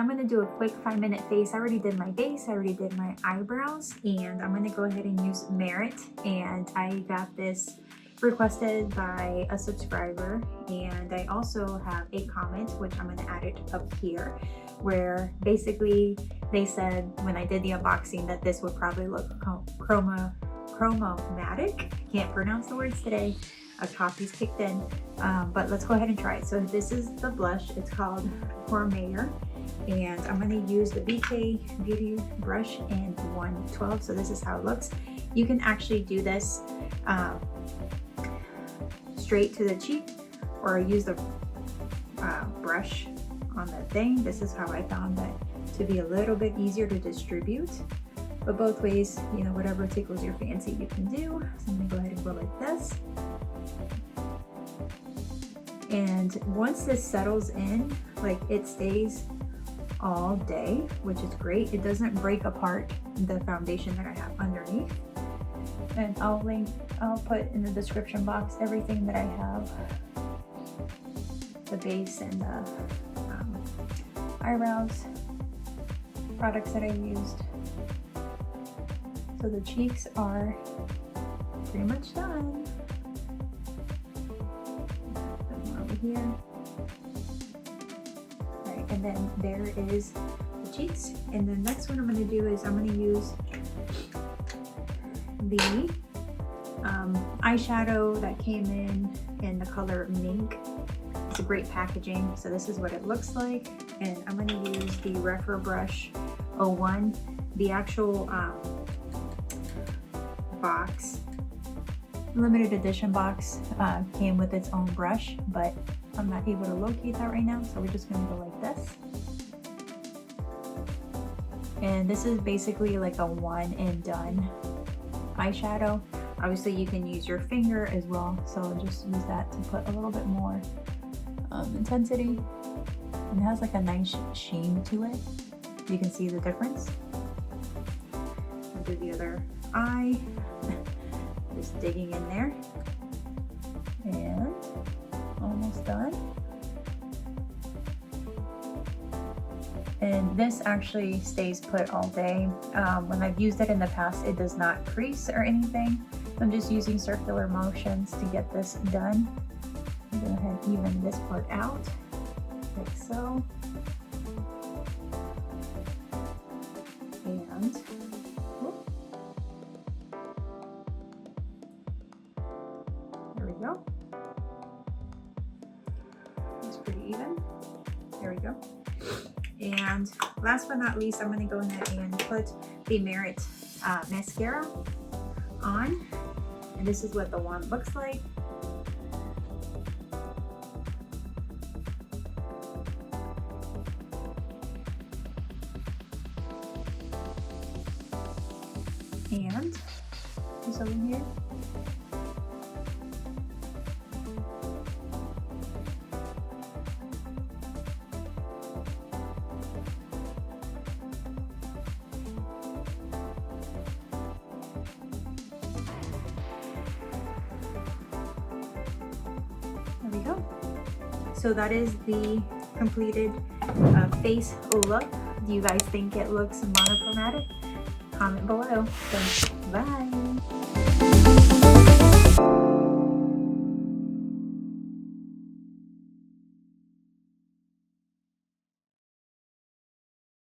I'm going to do a quick 5-minute face. I already did my base, I already did my eyebrows, and I'm going to go ahead and use Merit. And I got this requested by a subscriber, and I also have a comment, which I'm going to add it up here, where basically they said when I did the unboxing that this would probably look chromatic. Can't pronounce the words today. A coffee's kicked in, but let's go ahead and try it. So this is the blush. It's called Gourmet, and I'm going to use the BK Beauty brush in 112. So this is how it looks. You can actually do this straight to the cheek, or use the brush on the thing. This is how I found that to be a little bit easier to distribute, but both ways, you know, whatever tickles your fancy you can do. So I'm gonna go ahead and go like this. And once this settles in, like, it stays all day, which is great. It doesn't break apart the foundation that I have underneath. And I'll put in the description box everything that I have, the base and the eyebrows, products that I used. So the cheeks are pretty much done. Put them over here. All right, and then there is the cheeks. And the next one I'm going to do is I'm going to use the eyeshadow that came in the color Mink. It's a great packaging. So this is what it looks like. And I'm going to use the Refer Brush 01. The actual box, limited edition box, came with its own brush, but I'm not able to locate that right now. So we're just going to go like this. And this is basically like a one and done eyeshadow. Obviously you can use your finger as well, so just use that to put a little bit more intensity. And it has like a nice sheen to it. You can see the difference. I'll do the other eye. Just digging in there. And almost done. And this actually stays put all day. When I've used it in the past, it does not crease or anything. I'm just using circular motions to get this done. Go ahead and even this part out, like so. And whoop. There we go. It's pretty even. There we go. And last but not least, I'm going to go ahead and put the Merit mascara on. And this is what the wand looks like. And just over here. There we go. So that is the completed face look. Do you guys think it looks monochromatic? Comment below. Thanks. Bye.